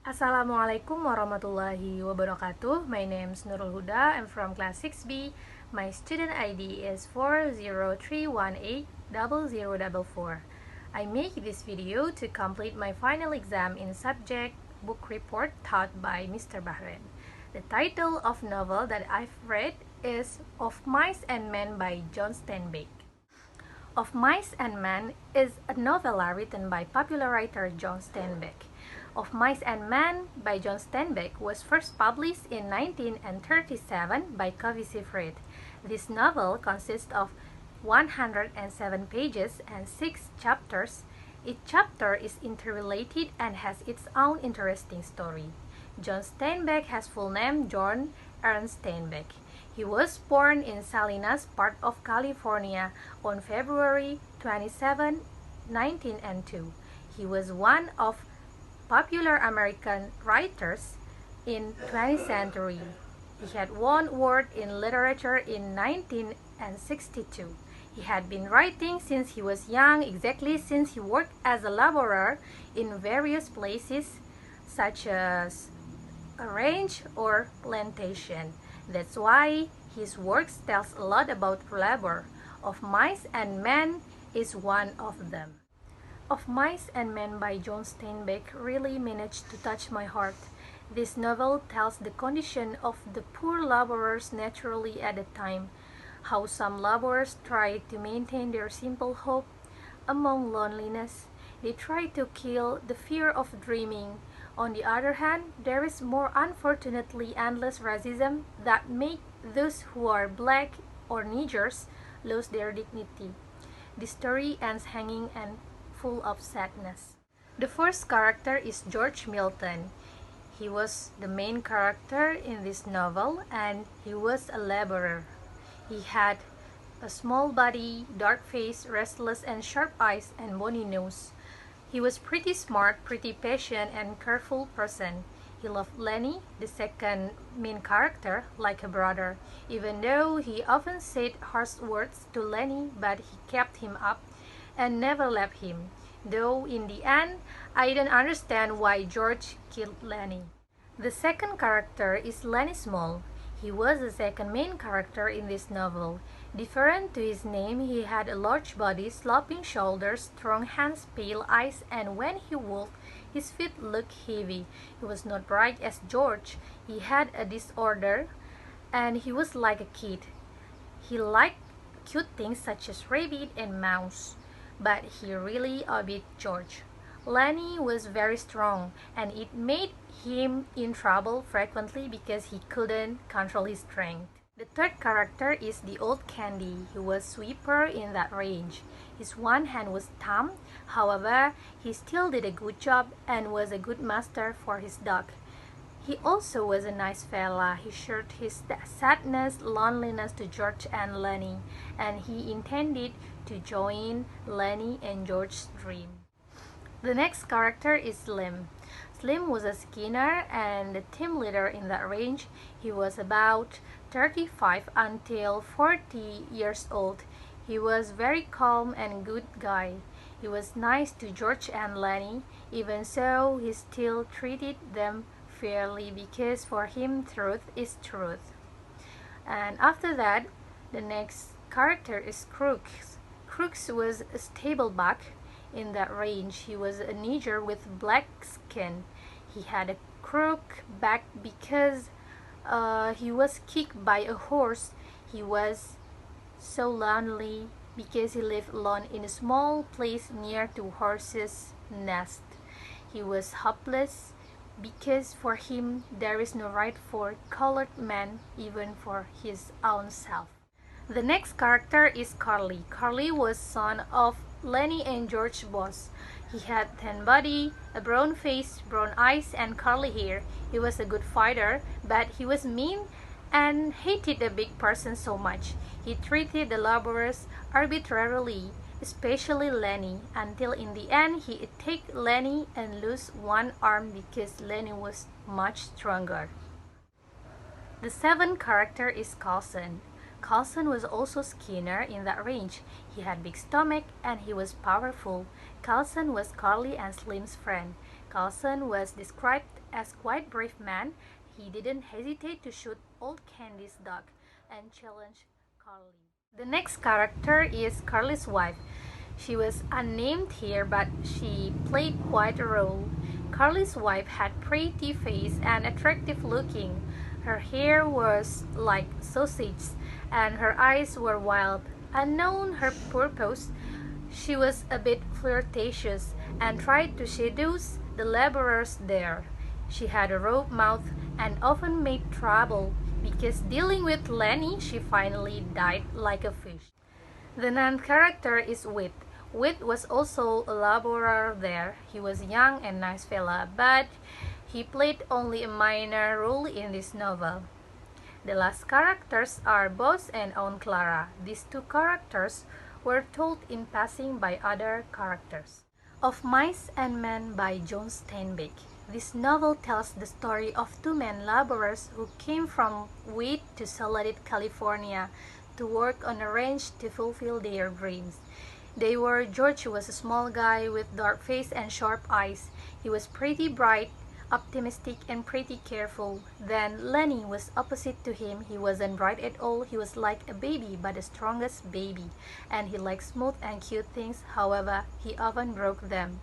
Assalamualaikum warahmatullahi wabarakatuh. My name is Nurul Huda. I'm from class 6B. My student ID is 403180044. I make this video to complete my final exam in subject book report taught by Mr. Bahrain. The title of novel that I've read is Of Mice and Men by John Steinbeck. Of Mice and Men is a novella written by popular writer John Steinbeck. Of Mice and Men by John Steinbeck was first published in 1937 by Covey Seifert. This novel consists of 107 pages and 6 chapters. Each chapter is interrelated and has its own interesting story. John Steinbeck has full name John Ernst Steinbeck. He was born in Salinas, part of California, on February 27, 1902. He was one of popular American writers in 20th century. He had won award in literature in 1962. He had been writing since he was young, exactly since he worked as a laborer in various places such as a ranch or plantation. That's why his works tells a lot about labor. Of Mice and Men is one of them. Of Mice and Men by John Steinbeck really managed to touch my heart. This novel tells the condition of the poor laborers naturally at the time, how some laborers try to maintain their simple hope among loneliness. They try to kill the fear of dreaming. On the other hand, there is more unfortunately endless racism that make those who are black or niggers lose their dignity. The story ends hanging and full of sadness. The first character is George Milton. He was the main character in this novel and he was a laborer. He had a small body, dark face, restless and sharp eyes and bony nose. He was pretty smart, pretty patient and careful person. He loved Lenny, the second main character, like a brother. Even though he often said harsh words to Lenny, but he kept him up and never left him, though in the end, I didn't understand why George killed Lenny. The second character is Lenny Small. He was the second main character in this novel. Different to his name, he had a large body, sloping shoulders, strong hands, pale eyes, and when he walked, his feet looked heavy. He was not bright as George. He had a disorder, and he was like a kid. He liked cute things such as rabbit and mouse. But he really outdid George. Lenny was very strong, and it made him in trouble frequently because he couldn't control his strength. The third character is the old Candy. He was sweeper in that range. His one hand was thumb, however, he still did a good job and was a good master for his dog. He also was a nice fella. He shared his sadness, loneliness to George and Lenny, and he intended to join Lenny and George's dream. The next character is Slim. Slim was a Skinner and the team leader in that range. He was about 35 until 40 years old. He was very calm and good guy. He was nice to George and Lenny. Even so, he still treated them fairly because for him truth is truth. And after that, the next character is Crooks. Crooks was a stableback in that range. He was a nigger with black skin. He had a crook back because he was kicked by a horse. He was so lonely because he lived alone in a small place near to horse's nest. He was hopeless because for him there is no right for colored man, even for his own self. The next character is Carly. Carly was son of Lenny and George boss. He had thin body, a brown face, brown eyes, and curly hair. He was a good fighter, but he was mean and hated the big person so much. He treated the laborers arbitrarily, especially Lenny, until in the end he attacked Lenny and lost one arm because Lenny was much stronger. The seventh character is Carlson. Carlson was also Skinner in that range. He had big stomach and he was powerful. Carlson was Carly and Slim's friend. Carlson was described as quite brave man. He didn't hesitate to shoot old Candy's dog and challenge Carly. The next character is Carly's wife. She was unnamed here, but she played quite a role. Carly's wife had pretty face and attractive looking. Her hair was like sausage, and her eyes were wild. Unknown her purpose, she was a bit flirtatious and tried to seduce the laborers there. She had a rough mouth and often made trouble. Because dealing with Lenny, she finally died like a fish. The ninth character is Whit. Whit was also a laborer there. He was young and nice fella, but he played only a minor role in this novel. The last characters are Boss and Aunt Clara. These two characters were told in passing by other characters. Of Mice and Men by John Steinbeck. This novel tells the story of two men laborers who came from Wheat to Salad, California to work on a ranch to fulfill their dreams. George was a small guy with dark face and sharp eyes. He was pretty bright, optimistic, and pretty careful. Then Lenny was opposite to him. He wasn't bright at all. He was like a baby, but the strongest baby. And he liked smooth and cute things. However, he often broke them.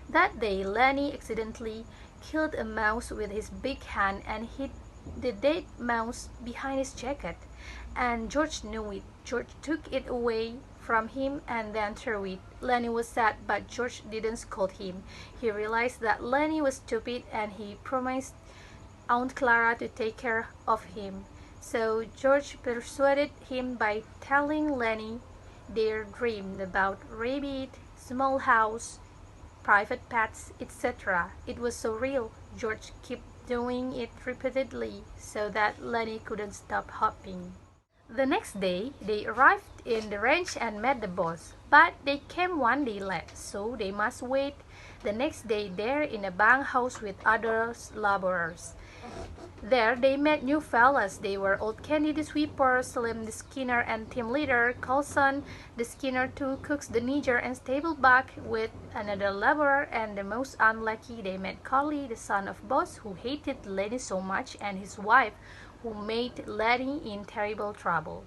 That day, Lenny accidentally killed a mouse with his big hand and hid the dead mouse behind his jacket. And George knew it. George took it away from him and then threw it. Lenny was sad, but George didn't scold him. He realized that Lenny was stupid and he promised Aunt Clara to take care of him. So George persuaded him by telling Lenny their dream about rabbit, small house, private pets, etc. It was so real. George kept doing it repeatedly so that Lenny couldn't stop hoping. The next day, they arrived in the ranch and met the boss, but they came one day late, so they must wait the next day there in a bunkhouse with other laborers. There they met new fellas. They were Old Candy the sweeper, Slim the skinner and team leader, Coulson the skinner, two cooks, the Niger and stableback with another laborer, and the most unlucky they met Carly, the son of boss, who hated Lenny so much, and his wife, who made Lenny in terrible trouble.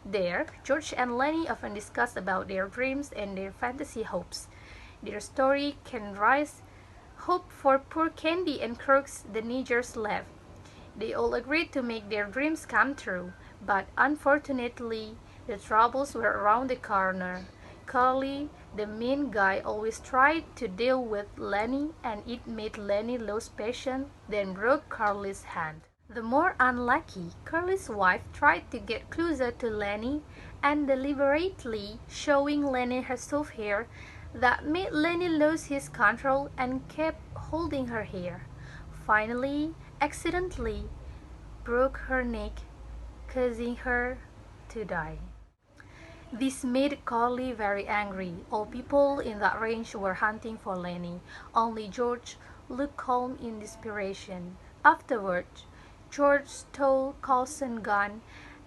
There, George and Lenny often discussed about their dreams and their fantasy hopes. Their story can rise hope for poor Candy and Crooks, the Nigers left. They all agreed to make their dreams come true, but unfortunately, the troubles were around the corner. Carly, the mean guy, always tried to deal with Lenny, and it made Lenny lose patience, then broke Carly's hand. The more unlucky, Carly's wife tried to get closer to Lenny and deliberately showing Lenny her soft hair that made Lenny lose his control and kept holding her hair. Finally, accidentally broke her neck, causing her to die. This made Carly very angry. All people in that range were hunting for Lenny. Only George looked calm in desperation. Afterwards, George stole Coulson's gun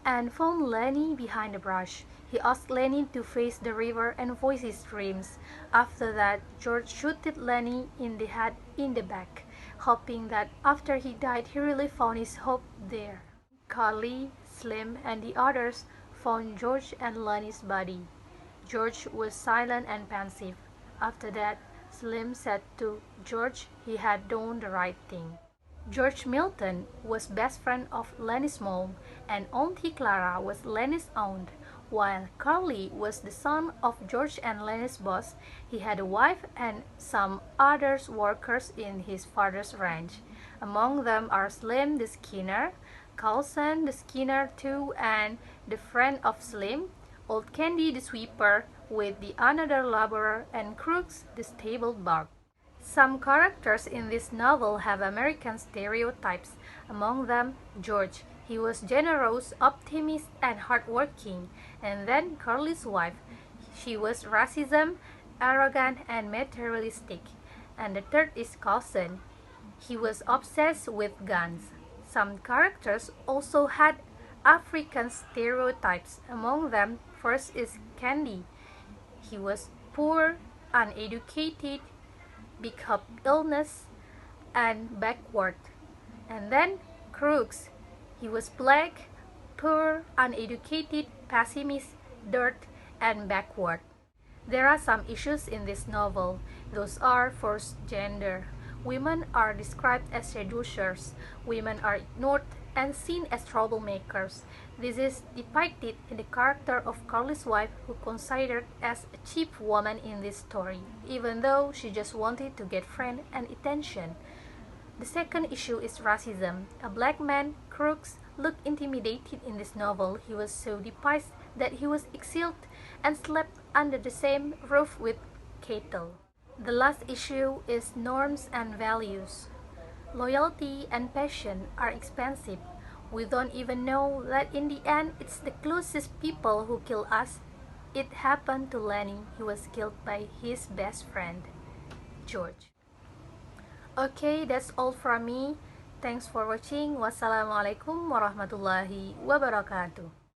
and found Lenny behind the brush. He asked Lenny to face the river and voice his dreams. After that, George shot Lenny in the head in the back, hoping that after he died he really found his hope there. Carly, Slim, and the others found George and Lenny's body. George was silent and pensive. After that, Slim said to George he had done the right thing. George Milton was best friend of Lenny's mom, and Auntie Clara was Lenny's aunt. While Carly was the son of George and Lenny's boss, he had a wife and some other workers in his father's ranch. Among them are Slim the Skinner, Coulson the Skinner too, and the friend of Slim, Old Candy the sweeper, with the another laborer, and Crooks the stable bug. Some characters in this novel have American stereotypes, among them George. He was generous, optimistic, and hardworking. And then Carly's wife. She was racism, arrogant, and materialistic. And the third is Coulson. He was obsessed with guns. Some characters also had African stereotypes. Among them, first is Candy. He was poor, uneducated, become illness and backward. And then Crooks. He was black, poor, uneducated, pessimist, dirt, and backward. There are some issues in this novel. Those are first, gender. Women are described as seducers. Women are ignored and seen as troublemakers. This is depicted in the character of Carly's wife, who considered as a cheap woman in this story, even though she just wanted to get friends and attention. The second issue is racism. A black man, Crooks, looked intimidated in this novel. He was so depised that he was exiled and slept under the same roof with cattle. The last issue is norms and values. Loyalty and passion are expensive. We don't even know that in the end it's the closest people who kill us. It happened to Lenny. He was killed by his best friend, George. Okay, that's all from me. Thanks for watching. Wassalamualaikum warahmatullahi wabarakatuh.